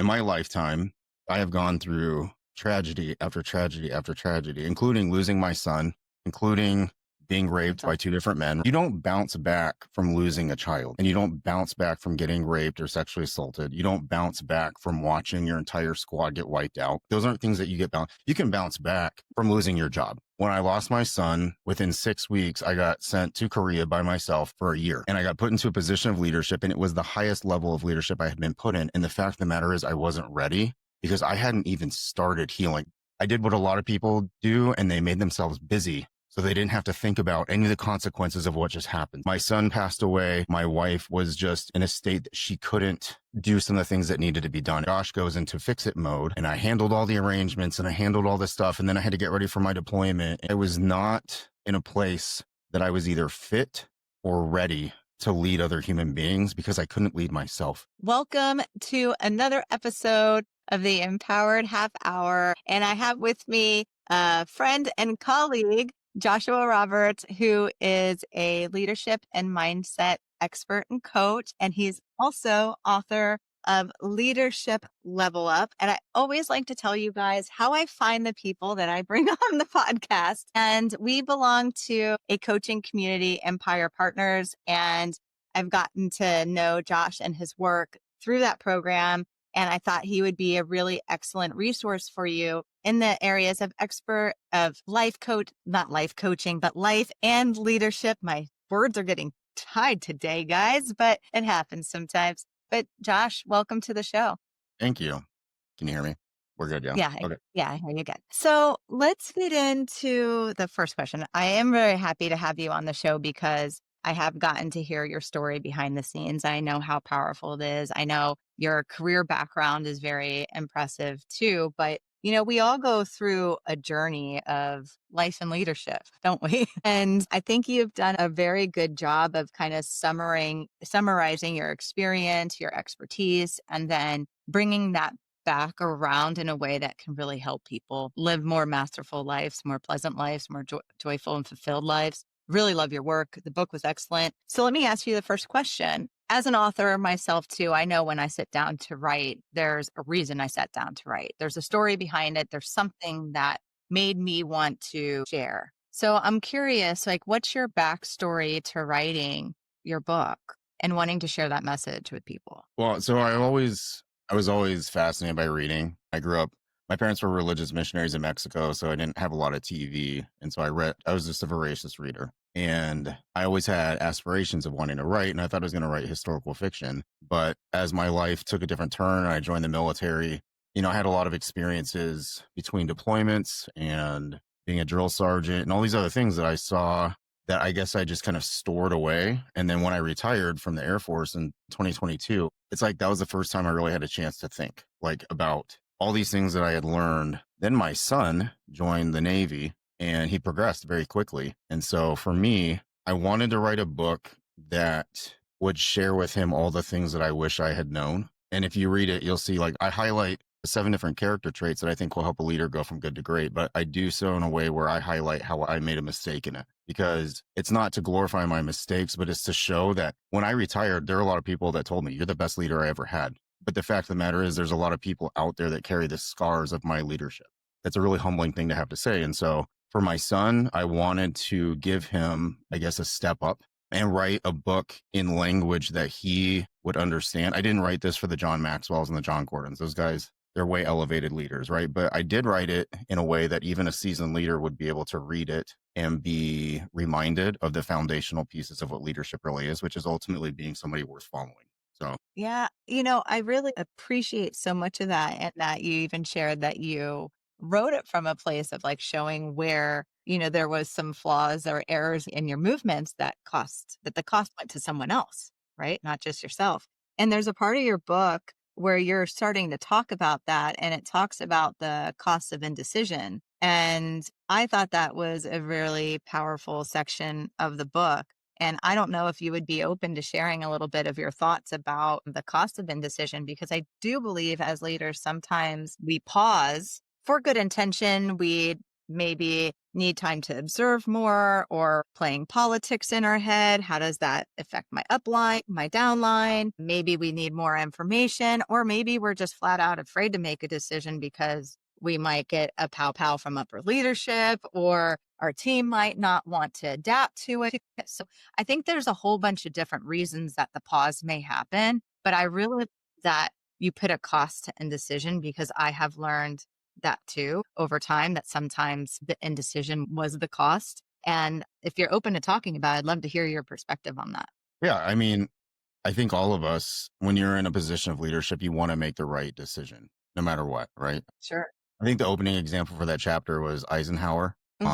In my lifetime, I have gone through tragedy after tragedy after tragedy, including losing my son, including being raped by two different men. You don't bounce back from losing a child, and you don't bounce back from getting raped or sexually assaulted. You don't bounce back from watching your entire squad get wiped out. Those aren't things that you get bounce. You can bounce back from losing your job. When I lost my son, within 6 weeks, I got sent to Korea by myself for a year, and I got put into a position of leadership, and it was the highest level of leadership I had been put in. And the fact of the matter is I wasn't ready because I hadn't even started healing. I did what a lot of people do, and they made themselves busy so they didn't have to think about any of the consequences of what just happened. My son passed away. My wife was just in a state that she couldn't do some of the things that needed to be done. Josh goes into fix-it mode, and I handled all the arrangements and I handled all this stuff. And then I had to get ready for my deployment. I was not in a place that I was either fit or ready to lead other human beings because I couldn't lead myself. Welcome to another episode of the Empowered Half Hour. And I have with me a friend and colleague, Joshua Roberts, who is a leadership and mindset expert and coach. And he's also author of Leadership Level Up. And I always like to tell you guys how I find the people that I bring on the podcast. And we belong to a coaching community, Empire Partners. And I've gotten to know Josh and his work through that program. And I thought he would be a really excellent resource for you in the areas of life coach, not life coaching, but life and leadership. My words are getting tied today, guys, but it happens sometimes. But Josh, welcome to the show. Thank you. Can you hear me? We're good, yeah? Okay. Yeah, I hear you good. So let's get into the first question. I am very happy to have you on the show because I have gotten to hear your story behind the scenes. I know how powerful it is. I know your career background is very impressive too, but we all go through a journey of life and leadership, don't we? And I think you've done a very good job of kind of summarizing your experience, your expertise, and then bringing that back around in a way that can really help people live more masterful lives, more pleasant lives, more joyful and fulfilled lives. Really love your work. The book was excellent. So let me ask you the first question. As an author myself too, I know when I sit down to write, there's a reason I sat down to write. There's a story behind it. There's something that made me want to share. So I'm curious, what's your backstory to writing your book and wanting to share that message with people? Well, so I was always fascinated by reading. My parents were religious missionaries in Mexico, so I didn't have a lot of TV. And so I was just a voracious reader. And I always had aspirations of wanting to write, and I thought I was going to write historical fiction. But as my life took a different turn and I joined the military, I had a lot of experiences between deployments and being a drill sergeant and all these other things that I saw that I guess I just kind of stored away. And then when I retired from the Air Force in 2022, it's like that was the first time I really had a chance to think about all these things that I had learned. Then my son joined the Navy and he progressed very quickly. And so for me, I wanted to write a book that would share with him all the things that I wish I had known. And if you read it, you'll see I highlight 7 different character traits that I think will help a leader go from good to great. But I do so in a way where I highlight how I made a mistake in it, because it's not to glorify my mistakes, but it's to show that when I retired, there are a lot of people that told me, you're the best leader I ever had. But the fact of the matter is there's a lot of people out there that carry the scars of my leadership. That's a really humbling thing to have to say. And so for my son, I wanted to give him, I guess, a step up and write a book in language that he would understand. I didn't write this for the John Maxwells and the John Gordons. Those guys, they're way elevated leaders, right? But I did write it in a way that even a seasoned leader would be able to read it and be reminded of the foundational pieces of what leadership really is, which is ultimately being somebody worth following. So, Yeah, I really appreciate so much of that, and that you even shared that you wrote it from a place of showing where, there was some flaws or errors in your movements that the cost went to someone else, right? Not just yourself. And there's a part of your book where you're starting to talk about that, and it talks about the cost of indecision. And I thought that was a really powerful section of the book. And I don't know if you would be open to sharing a little bit of your thoughts about the cost of indecision, because I do believe as leaders, sometimes we pause for good intention. We maybe need time to observe more or playing politics in our head? How does that affect my upline, my downline? Maybe we need more information, or maybe we're just flat out afraid to make a decision because we might get a pow pow from upper leadership, or our team might not want to adapt to it. So I think there's a whole bunch of different reasons that the pause may happen, but I really that you put a cost to indecision, because I have learned that too over time, that sometimes the indecision was the cost. And if you're open to talking about it, I'd love to hear your perspective on that. Yeah, I mean, I think all of us, when you're in a position of leadership, you want to make the right decision, no matter what, right? Sure. I think the opening example for that chapter was Eisenhower Hmm.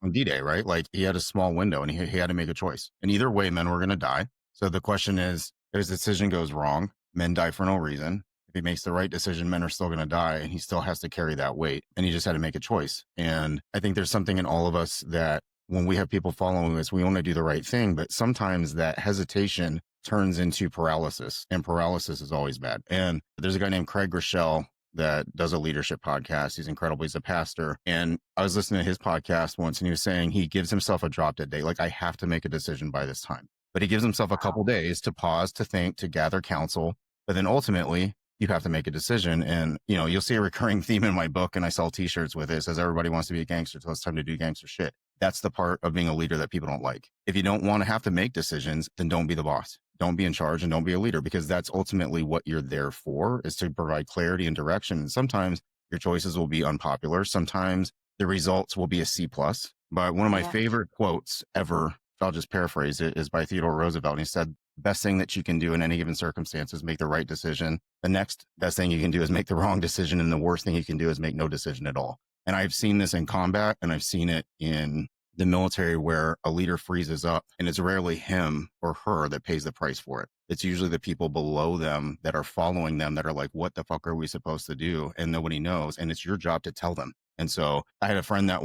on D-Day, right? Like he had a small window and he had to make a choice. And either way, men were going to die. So the question is, if his decision goes wrong, men die for no reason. If he makes the right decision, men are still going to die and he still has to carry that weight. And he just had to make a choice. And I think there's something in all of us that when we have people following us, we want to do the right thing. But sometimes that hesitation turns into paralysis, and paralysis is always bad. And there's a guy named Craig Rochelle that does a leadership podcast. He's incredible. He's a pastor. And I was listening to his podcast once and he was saying he gives himself a drop dead date. Like, I have to make a decision by this time. But he gives himself a couple days to pause, to think, to gather counsel. But then ultimately, you have to make a decision. And, you know, you'll see a recurring theme in my book, and I sell t-shirts with it. It says everybody wants to be a gangster, so it's time to do gangster shit. That's the part of being a leader that people don't like. If you don't want to have to make decisions, then don't be the boss. Don't be in charge and don't be a leader, because that's ultimately what you're there for, is to provide clarity and direction. And sometimes your choices will be unpopular. Sometimes the results will be a C plus. But one of my Yeah. favorite quotes ever, I'll just paraphrase it, is by Theodore Roosevelt. And he said, best thing that you can do in any given circumstance is make the right decision. The next best thing you can do is make the wrong decision. And the worst thing you can do is make no decision at all. And I've seen this in combat, and I've seen it in the military, where a leader freezes up and it's rarely him or her that pays the price for it. It's usually the people below them that are following them that are like, what the fuck are we supposed to do? And nobody knows. And it's your job to tell them. And so I had a friend that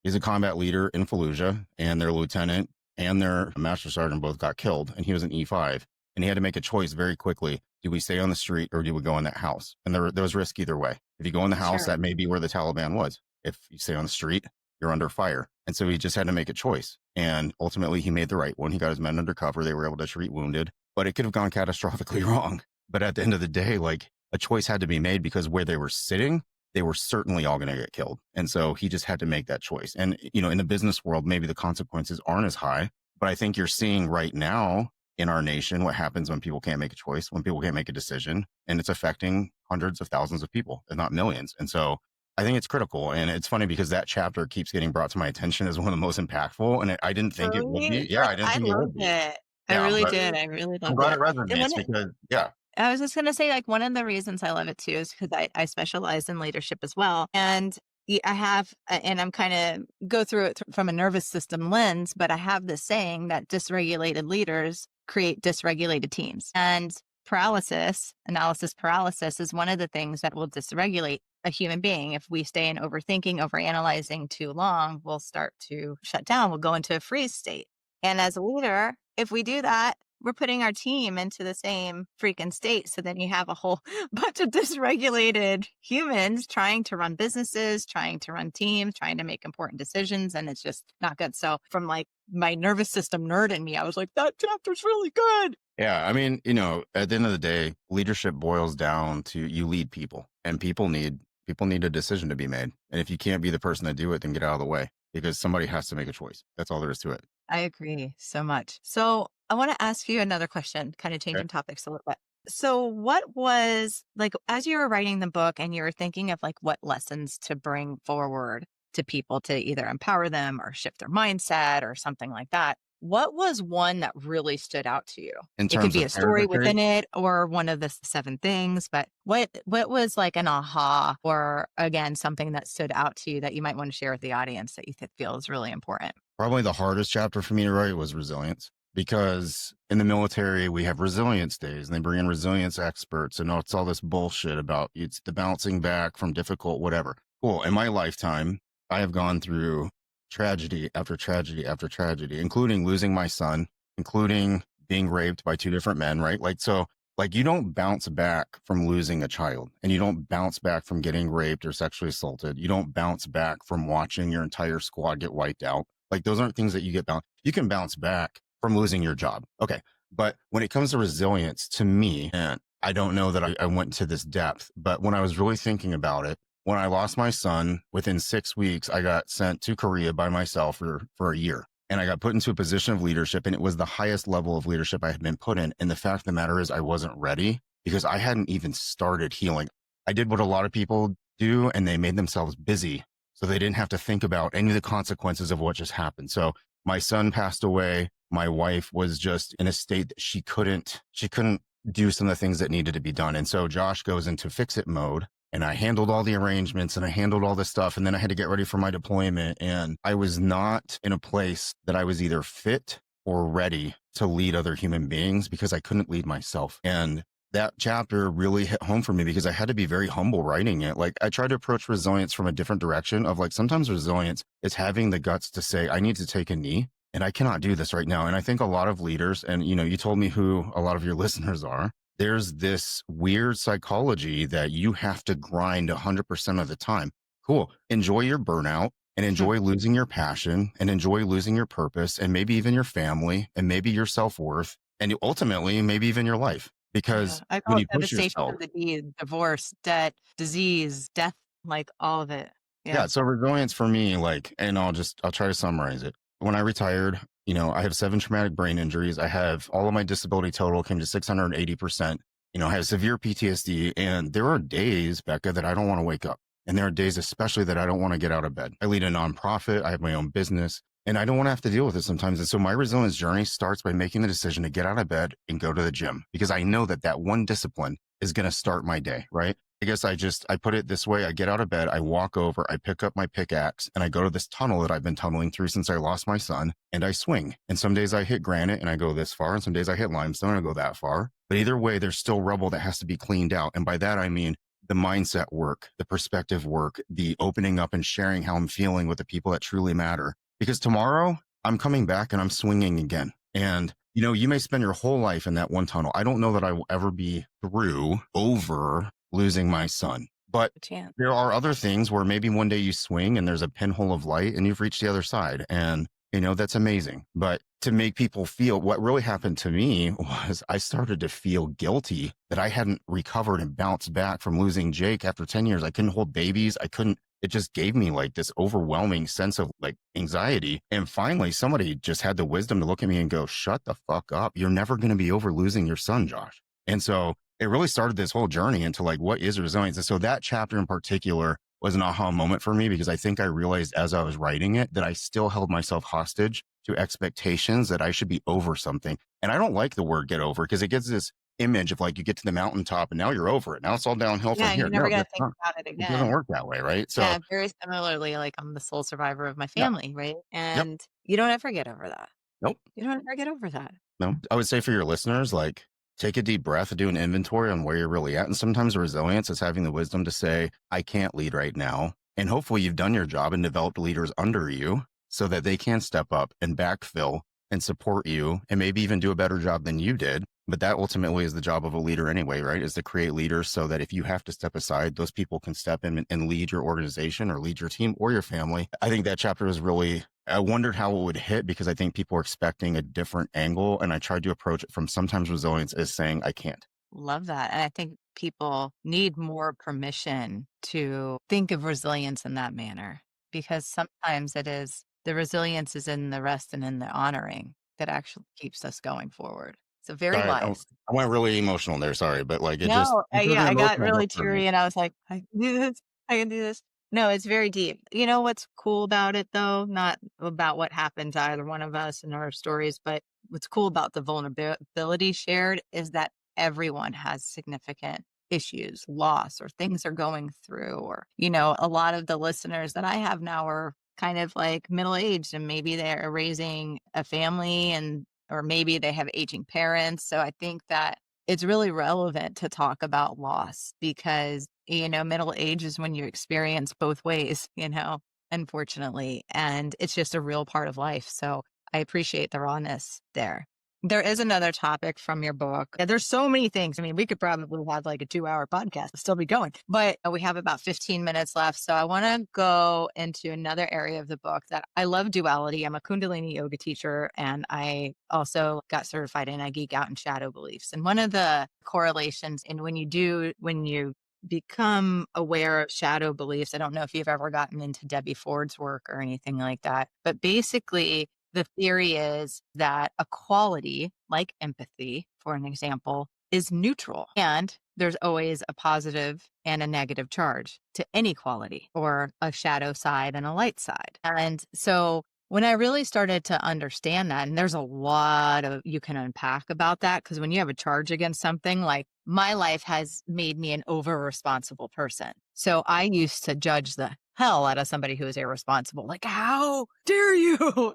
he's a combat leader in Fallujah, and their lieutenant and their master sergeant both got killed. And he was an E5, and he had to make a choice very quickly. Do we stay on the street or do we go in that house? And there was risk either way. If you go in the house, Sure. that may be where the Taliban was. If you stay on the street, you're under fire. And so he just had to make a choice. And ultimately, he made the right one. He got his men under cover. They were able to treat wounded, but it could have gone catastrophically wrong. But at the end of the day, like, a choice had to be made, because where they were sitting, they were certainly all going to get killed. And so he just had to make that choice. And, you know, in the business world, maybe the consequences aren't as high, but I think you're seeing right now in our nation what happens when people can't make a choice, when people can't make a decision, and it's affecting hundreds of thousands of people, if not millions. And so I think it's critical. And it's funny because that chapter keeps getting brought to my attention as one of the most impactful. And I didn't think it would Really? be. Yeah, I didn't I think it would loved be. it. I Yeah, really but did. I really I'm loved glad it. it And resonates because, yeah, I was just going to say, like, one of the reasons I love it too is because I specialize in leadership as well. And I have, and I'm kind of go through it from a nervous system lens, but I have this saying that dysregulated leaders create dysregulated teams. And analysis paralysis, is one of the things that will dysregulate a human being. If we stay in overthinking, overanalyzing too long, we'll start to shut down. We'll go into a freeze state. And as a leader, if we do that, we're putting our team into the same freaking state. So then you have a whole bunch of dysregulated humans trying to run businesses, trying to run teams, trying to make important decisions. And it's just not good. So from like my nervous system nerd in me, I was like, that chapter's really good. yeah. I mean, you know, at the end of the day, leadership boils down to you lead people, and people need a decision to be made. And if you can't be the person to do it, then get out of the way, because somebody has to make a choice. That's all there is to it. I agree so much. So I want to ask you another question, kind of Okay. changing topics a little bit. So what was like, as you were writing the book and you were thinking of like what lessons to bring forward to people to either empower them or shift their mindset or something like that, what was one that really stood out to you? In It could terms be of a story character traits, within it or one of the seven things, but what was like an aha, or again something that stood out to you that you might want to share with the audience that you feel is really important? probably the hardest chapter for me to write was resilience, because in the military, we have resilience days and they bring in resilience experts, and it's all this bullshit about it's the bouncing back from difficult, whatever. Cool. In my lifetime, I have gone through tragedy after tragedy after tragedy, including losing my son, including being raped by two different men, right? Like, so Like, you don't bounce back from losing a child, and you don't bounce back from getting raped or sexually assaulted. You don't bounce back from watching your entire squad get wiped out. Like, those aren't things that you get bounce. You can bounce back from losing your job. Okay. But when it comes to resilience, to me, and I don't know that I went to this depth, but when I was really thinking about it, when I lost my son, within 6 weeks, I got sent to Korea by myself for a year. And I got put into a position of leadership, and it was the highest level of leadership I had been put in. And the fact of the matter is, I wasn't ready because I hadn't even started healing. I did what a lot of people do, and they made themselves busy so they didn't have to think about any of the consequences of what just happened. So my son passed away. My wife was just in a state that she couldn't do some of the things that needed to be done. And so Josh goes into fix it mode, and I handled all the arrangements and I handled all this stuff. And then I had to get ready for my deployment. And I was not in a place that I was either fit or ready to lead other human beings because I couldn't lead myself. And that chapter really hit home for me because I had to be very humble writing it. Like, I tried to approach resilience from a different direction of, like, sometimes resilience is having the guts to say, I need to take a knee and I cannot do this right now. And I think a lot of leaders, and you told me who a lot of your listeners are, there's this weird psychology that you have to grind 100% of the time. Cool. Enjoy your burnout and enjoy losing your passion and enjoy losing your purpose and maybe even your family and maybe your self-worth and ultimately maybe even your life. Yeah, Because I when call it you push devastation yourself, of the deed, divorce, debt, disease, death, like all of it. yeah. Yeah. So resilience for me, like, and I'll try to summarize it. When I retired, I have 7 traumatic brain injuries. I have all of my disability total came to 680%. I have severe PTSD, and there are days, Becca, that I don't want to wake up. And there are days, especially, that I don't want to get out of bed. I lead a nonprofit. I have my own business, and I don't want to have to deal with it sometimes. And so my resilience journey starts by making the decision to get out of bed and go to the gym because I know that that one discipline is going to start my day, right? I guess I put it this way. I get out of bed, I walk over, I pick up my pickaxe, and I go to this tunnel that I've been tunneling through since I lost my son, and I swing. And some days I hit granite and I go this far, and some days I hit limestone and I go that far. But either way, there's still rubble that has to be cleaned out. And by that, I mean the mindset work, the perspective work, the opening up and sharing how I'm feeling with the people that truly matter. Because tomorrow I'm coming back and I'm swinging again. And you may spend your whole life in that one tunnel. I don't know that I will ever be through over losing my son. But A chance. there are other things where maybe one day you swing and there's a pinhole of light and you've reached the other side. And, that's amazing. But to make people feel what really happened to me was I started to feel guilty that I hadn't recovered and bounced back from losing Jake after 10 years. I couldn't hold babies. It just gave me like this overwhelming sense of like anxiety. And finally, somebody just had the wisdom to look at me and go, shut the fuck up. You're never going to be over losing your son, Josh. And so it really started this whole journey into like, what is resilience? And so that chapter in particular was an aha moment for me because I think I realized as I was writing it that I still held myself hostage to expectations that I should be over something. And I don't like the word get over because it gives this image of like you get to the mountaintop and now you're over it. Now it's all downhill Yeah, from and here. you're never No, gonna that's think not. about it It doesn't again. work that way, right? So, Yeah, very similarly, like, I'm the sole survivor of my yeah, family, right? yep, And you don't ever get over that. nope. You don't ever get over that. No, I would say for your listeners, like, take a deep breath, do an inventory on where you're really at. And sometimes resilience is having the wisdom to say, I can't lead right now. And hopefully you've done your job and developed leaders under you so that they can step up and backfill and support you and maybe even do a better job than you did. But that ultimately is the job of a leader anyway, right? Is to create leaders so that if you have to step aside, those people can step in and lead your organization or lead your team or your family. I think that chapter was really, I wondered how it would hit because I think people are expecting a different angle. And I tried to approach it from sometimes resilience as saying, I can't. Love that, and I think people need more permission to think of resilience in that manner, because sometimes it is the resilience is in the rest and in the honoring that actually keeps us going forward. So very Sorry, wise. I went really emotional there. Sorry, but like No, it was yeah, an I got emotional really book for me. teary and I was like, "I can do this. I can do this." No, it's very deep. You know what's cool about it though? Not about what happened to either one of us in our stories, but what's cool about the vulnerability shared is that everyone has significant issues, loss, or things they're going through. Or, a lot of the listeners that I have now are kind of like middle aged and maybe they're raising a family or maybe they have aging parents. So I think that it's really relevant to talk about loss because, middle age is when you experience both ways, unfortunately. And it's just a real part of life. So I appreciate the rawness there. There is another topic from your book. There's so many things. I mean, we could probably have like a 2-hour podcast, and still be going, but we have about 15 minutes left. So I want to go into another area of the book that I love duality. I'm a Kundalini yoga teacher, and I also got certified and I geek out in shadow beliefs. And one of the correlations in when you become aware of shadow beliefs, I don't know if you've ever gotten into Debbie Ford's work or anything like that, but basically, the theory is that a quality, like empathy, for an example, is neutral. And there's always a positive and a negative charge to any quality, or a shadow side and a light side. And so when I really started to understand that, and there's a lot of you can unpack about that, because when you have a charge against something, like my life has made me an over responsible person. So I used to judge the hell out of somebody who is irresponsible. Like, how dare you?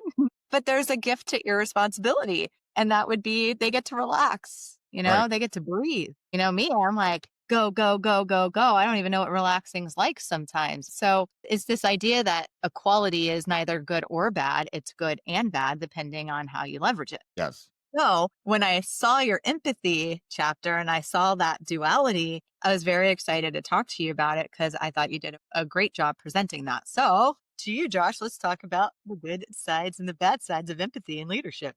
But there's a gift to irresponsibility, and that would be they get to relax, Right. they get to breathe. Me, I'm like, go, go, go, go, go. I don't even know what relaxing's like sometimes. So it's this idea that equality is neither good or bad. It's good and bad, depending on how you leverage it. Yes. So when I saw your empathy chapter and I saw that duality, I was very excited to talk to you about it because I thought you did a great job presenting that. So to you, Josh, let's talk about the good sides and the bad sides of empathy and leadership.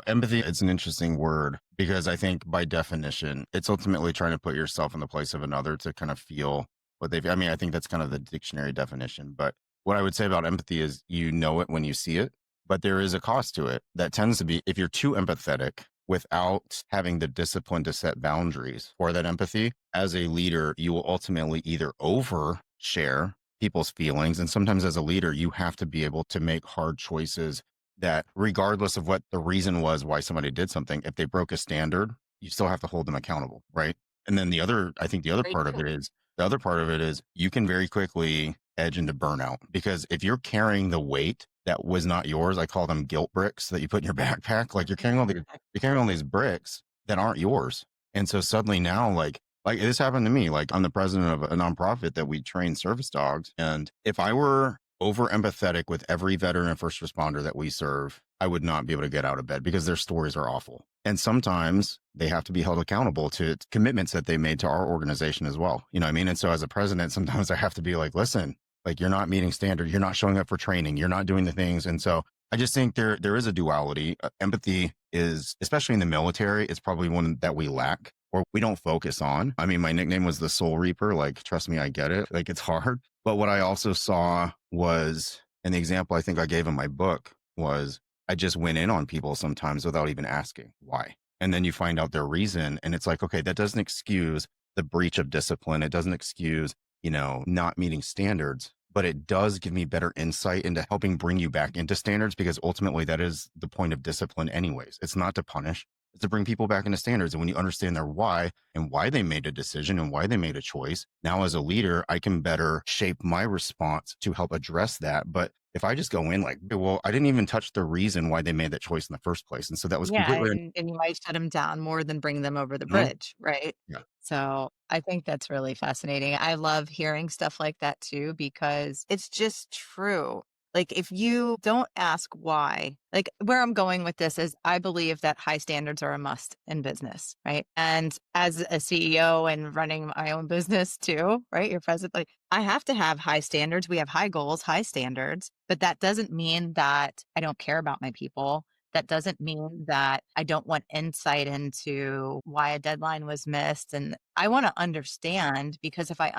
Empathy, it's an interesting word because I think by definition, it's ultimately trying to put yourself in the place of another to kind of feel what they've, I mean, I think that's kind of the dictionary definition. But what I would say about empathy is you know it when you see it, but there is a cost to it that tends to be if you're too empathetic without having the discipline to set boundaries for that empathy as a leader, you will ultimately either overshare people's feelings. And sometimes as a leader, you have to be able to make hard choices that regardless of what the reason was why somebody did something, if they broke a standard, you still have to hold them accountable, right? And then I think Very true. the other part of it is you can very quickly edge into burnout because if you're carrying the weight that was not yours, I call them guilt bricks that you put in your backpack. Like you're carrying all these bricks that aren't yours. And so suddenly now, like this happened to me, like I'm the president of a nonprofit that we train service dogs. And if I were over empathetic with every veteran and first responder that we serve, I would not be able to get out of bed because their stories are awful. And sometimes they have to be held accountable to commitments that they made to our organization as well. You know what I mean? And so as a president, sometimes I have to be like, listen, like you're not meeting standard, you're not showing up for training, you're not doing the things. And so I just think there is a duality. Empathy is, especially in the military, it's probably one that we lack or we don't focus on. I mean, my nickname was the Soul Reaper. Like, trust me, I get it. Like, it's hard. But what I also saw was, and the example I think I gave in my book was I just went in on people sometimes without even asking why. And then you find out their reason. And it's like, okay, that doesn't excuse the breach of discipline. It doesn't excuse, not meeting standards, but it does give me better insight into helping bring you back into standards because ultimately that is the point of discipline anyways. It's not to punish, it's to bring people back into standards. And when you understand their why and why they made a decision and why they made a choice, now as a leader, I can better shape my response to help address that. But if I just go in like, well, I didn't even touch the reason why they made that choice in the first place. And so that was Yeah, completely, and you might shut them down more than bring them over the Mhm. bridge, right? Yeah. So, I think that's really fascinating. I love hearing stuff like that too because it's just true. Like, if you don't ask why, like, where I'm going with this is I believe that high standards are a must in business, right? And as a CEO and running my own business too, right? You're president, like, I have to have high standards. We have high goals, high standards, but that doesn't mean that I don't care about my people. That doesn't mean that I don't want insight into why a deadline was missed. And I want to understand because if I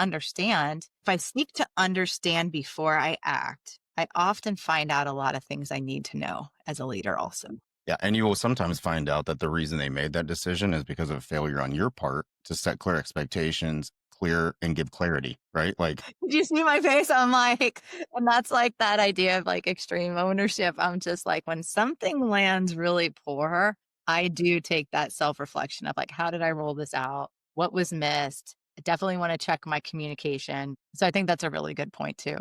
seek to understand before I act, I often find out a lot of things I need to know as a leader, also. Yeah. And you will sometimes find out that the reason they made that decision is because of failure on your part to set clear expectations, clear and give clarity, right? Like, Did you see my face? I'm like, and that's like that idea of like extreme ownership. I'm just like, when something lands really poor, I do take that self reflection of like, how did I roll this out? What was missed? I definitely want to check my communication. So I think that's a really good point too.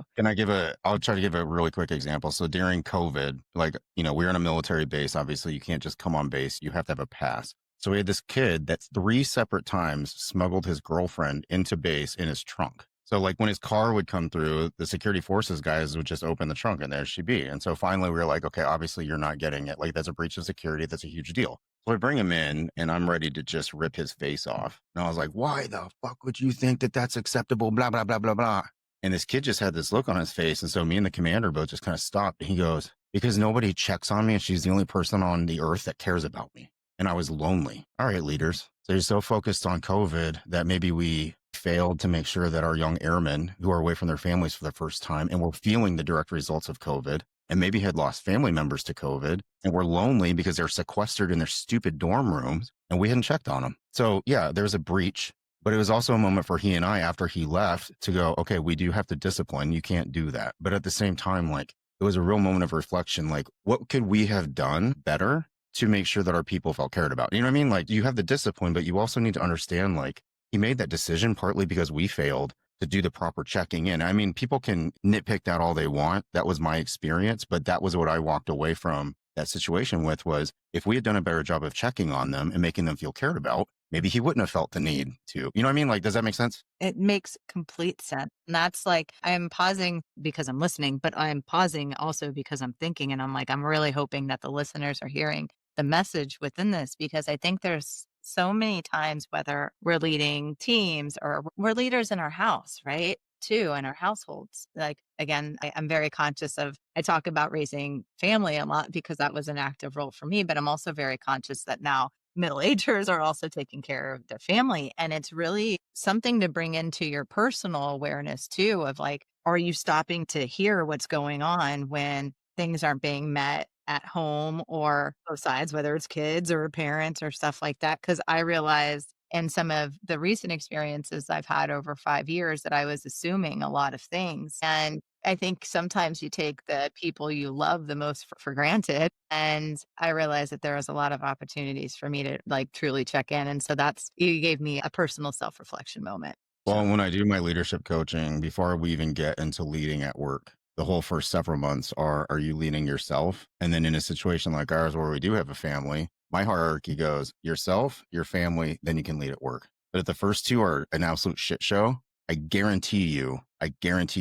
I'll try to give a really quick example. So during COVID, like, we're in a military base. Obviously, you can't just come on base. You have to have a pass. So we had this kid that 3 separate times smuggled his girlfriend into base in his trunk. So like when his car would come through, the security forces guys would just open the trunk and there she'd be. And so finally we were like, okay, obviously you're not getting it. Like that's a breach of security. That's a huge deal. So I bring him in and I'm ready to just rip his face off. And I was like, why the fuck would you think that that's acceptable? Blah, blah, blah, blah, blah. And this kid just had this look on his face. And so me and the commander both just kind of stopped. And he goes, because nobody checks on me and she's the only person on the earth that cares about me. And I was lonely. All right, leaders. So you're so focused on COVID that maybe we failed to make sure that our young airmen who are away from their families for the first time and were feeling the direct results of COVID and maybe had lost family members to COVID and were lonely because they're sequestered in their stupid dorm rooms and we hadn't checked on them. So yeah, there's a breach, but it was also a moment for he and I after he left to go, okay, we do have to discipline. You can't do that. But at the same time, like it was a real moment of reflection. Like what could we have done better to make sure that our people felt cared about? You know what I mean? Like you have the discipline, but you also need to understand like he made that decision partly because we failed to do the proper checking in. I mean, people can nitpick that all they want. That was my experience, but that was what I walked away from that situation with was if we had done a better job of checking on them and making them feel cared about, maybe he wouldn't have felt the need to. You know what I mean? Like, does that make sense? It makes complete sense. And that's like, I'm pausing because I'm listening, but I'm pausing also because I'm thinking. And I'm like, I'm really hoping that the listeners are hearing the message within this because I think there's so many times, whether we're leading teams or we're leaders in our house, right? Too, in our households. Like, again, I'm very conscious of, I talk about raising family a lot because that was an active role for me, but I'm also very conscious that now middle agers are also taking care of their family. And it's really something to bring into your personal awareness too of like, are you stopping to hear what's going on when things aren't being met at home or both sides, whether it's kids or parents or stuff like that? Because I realized in some of the recent experiences I've had over 5 years that I was assuming a lot of things. And I think sometimes you take the people you love the most for granted. And I realized that there was a lot of opportunities for me to like truly check in. And so that's, you gave me a personal self reflection moment. Well, So when I do my leadership coaching, before we even get into leading at work, the whole first several months are you leading yourself? And then in a situation like ours where we do have a family, my hierarchy goes yourself, your family, then you can lead at work. But if the first two are an absolute shit show, I guarantee you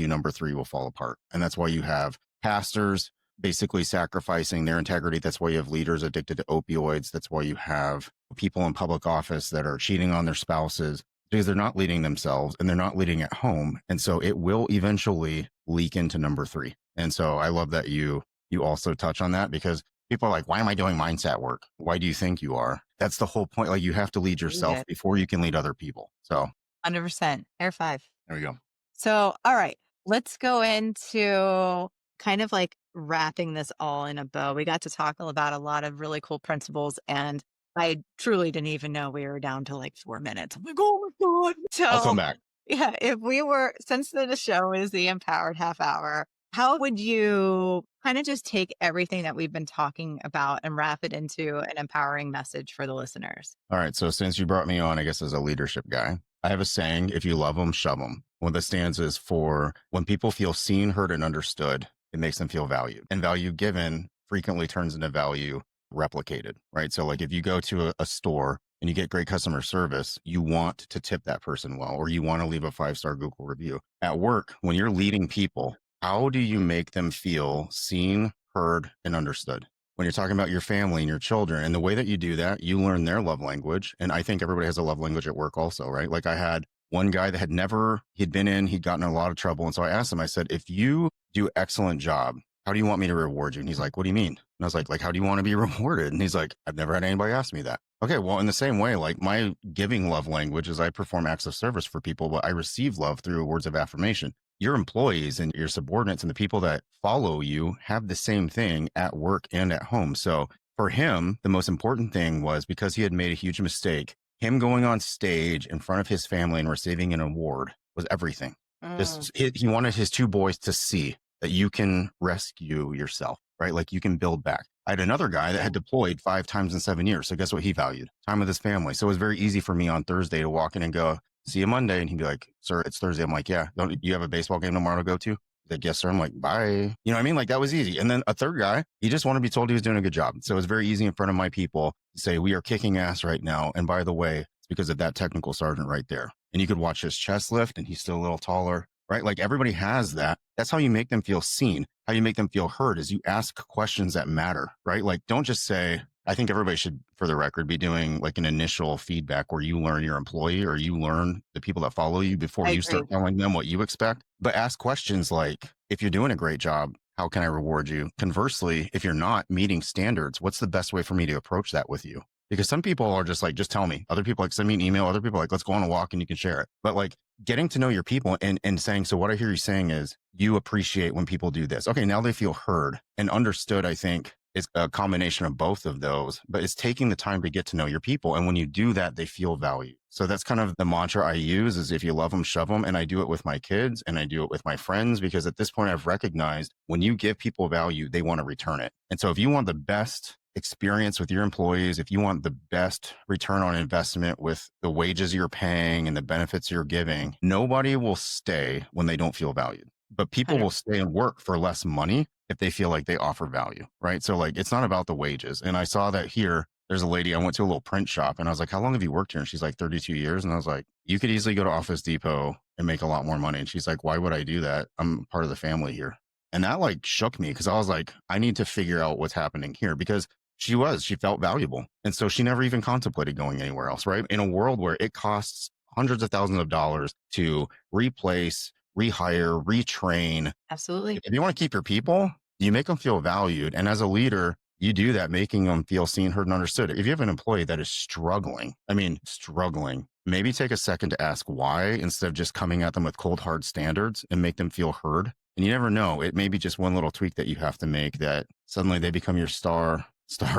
number three will fall apart. And that's why you have pastors basically sacrificing their integrity. That's why you have leaders addicted to opioids. That's why you have people in public office that are cheating on their spouses because they're not leading themselves and they're not leading at home. And so it will eventually leak into number three. And so I love that you also touch on that because people are like, why am I doing mindset work? Why do you think you are? That's the whole point. Like you have to lead you yourself did before you can lead other people. So 100% air five. there we go. So, all right, let's go into kind of like wrapping this all in a bow. We got to talk about a lot of really cool principles, and I truly didn't even know we were down to like 4 minutes. I'm like, oh my God. I'll come So, back. yeah, if we were, since the show is the empowered half hour, how would you kind of just take everything that we've been talking about and wrap it into an empowering message for the listeners? All right. So since you brought me on, I guess as a leadership guy, I have a saying, if you love them, shove them. One of the stanzas for when people feel seen, heard, and understood, it makes them feel valued. And value given frequently turns into value replicated, right? So like if you go to a store and you get great customer service, you want to tip that person well, or you want to leave a 5-star Google review. At work, when you're leading people, how do you make them feel seen, heard, and understood? When you're talking about your family and your children and the way that you do that, you learn their love language. And I think everybody has a love language at work also, right? Like I had one guy that he'd been in, he'd gotten in a lot of trouble. And so I asked him, I said, if you do excellent job, how do you want me to reward you? And he's like, what do you mean? And I was like, how do you want to be rewarded? And he's like, I've never had anybody ask me that. Okay, well, in the same way, like my giving love language is I perform acts of service for people, but I receive love through words of affirmation. Your employees and your subordinates and the people that follow you have the same thing at work and at home. So for him, the most important thing was because he had made a huge mistake, him going on stage in front of his family and receiving an award was everything. Mm, Just he wanted his two boys to see that you can rescue yourself, right? Like you can build back. I had another guy that had deployed 5 times in 7 years. So guess what he valued? Time with his family. So it was very easy for me on Thursday to walk in and go, see you Monday. And he'd be like, sir, it's Thursday. I'm like, yeah, don't you have a baseball game tomorrow to go to? He's like, yes, sir. I'm like, bye. You know what I mean? Like that was easy. And then a third guy, he just wanted to be told he was doing a good job. So it was very easy in front of my people to say, we are kicking ass right now. And by the way, it's because of that technical sergeant right there. And you could watch his chest lift and he's still a little taller, right? Like everybody has that. That's how you make them feel seen. How you make them feel heard is you ask questions that matter, right? Like don't just say, I think everybody should, for the record, be doing like an initial feedback where you learn your employee or you learn the people that follow you before I you agree. start telling them what you expect. But ask questions like, if you're doing a great job, how can I reward you? Conversely, if you're not meeting standards, what's the best way for me to approach that with you? Because some people are just like, just tell me. Other people like send me an email. Other people are like, let's go on a walk and you can share it. But like getting to know your people and saying, so what I hear you saying is you appreciate when people do this. Okay, now they feel heard and understood, I think is a combination of both of those, but it's taking the time to get to know your people. And when you do that, they feel valued. So that's kind of the mantra I use is if you love them, shove them. And I do it with my kids and I do it with my friends, because at this point I've recognized when you give people value, they want to return it. And so if you want the best experience with your employees, if you want the best return on investment with the wages you're paying and the benefits you're giving, nobody will stay when they don't feel valued. But people will 100%. stay and work for less money if they feel like they offer value, right? So like it's not about the wages. And I saw that here. There's a lady, I went to a little print shop and I was like, how long have you worked here? And she's like 32 years. And I was like, you could easily go to Office Depot and make a lot more money. And she's like, why would I do that? I'm part of the family here. And that like shook me because I was like, I need to figure out what's happening here because she felt valuable. And so she never even contemplated going anywhere else, right? In a world where it costs hundreds of thousands of dollars to replace, rehire, retrain. Absolutely. If you want to keep your people, you make them feel valued. And as a leader, you do that, making them feel seen, heard, and understood. If you have an employee that is struggling, I mean, struggling, maybe take a second to ask why instead of just coming at them with cold, hard standards and make them feel heard. And you never know. It may be just one little tweak that you have to make that suddenly they become your star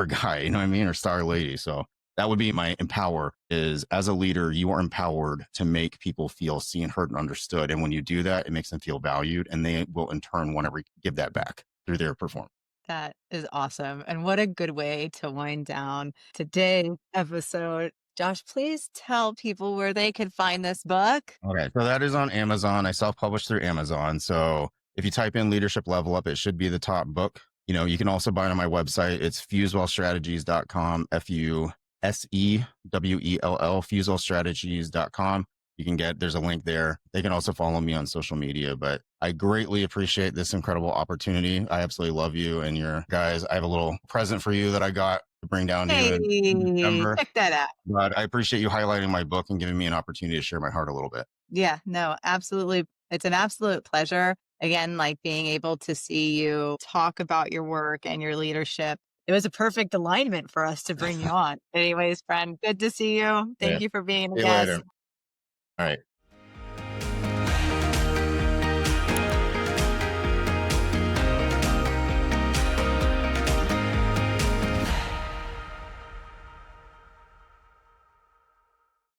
guy, you know what I mean? Or star lady. So that would be my empower is as a leader, you are empowered to make people feel seen, heard, and understood. And when you do that, it makes them feel valued and they will in turn want to give that back through their performance. That is awesome. And what a good way to wind down today's episode. Josh, please tell people where they can find this book. Okay. So that is on Amazon. I self-published through Amazon. So if you type in leadership level up, it should be the top book. You know, you can also buy it on my website. It's fusewellstrategies.com, FUSEWELL, fusewellstrategies.com. You can get, there's a link there. They can also follow me on social media, but I greatly appreciate this incredible opportunity. I absolutely love you and your guys. I have a little present for you that I got to bring down to you in Hey, December, check that out. but I appreciate you highlighting my book and giving me an opportunity to share my heart a little bit. Yeah, no, absolutely. It's an absolute pleasure. Again, like being able to see you talk about your work and your leadership. It was a perfect alignment for us to bring you on. Anyways, friend, good to see you. Yeah. Thank you for being a See you later. guest. All right.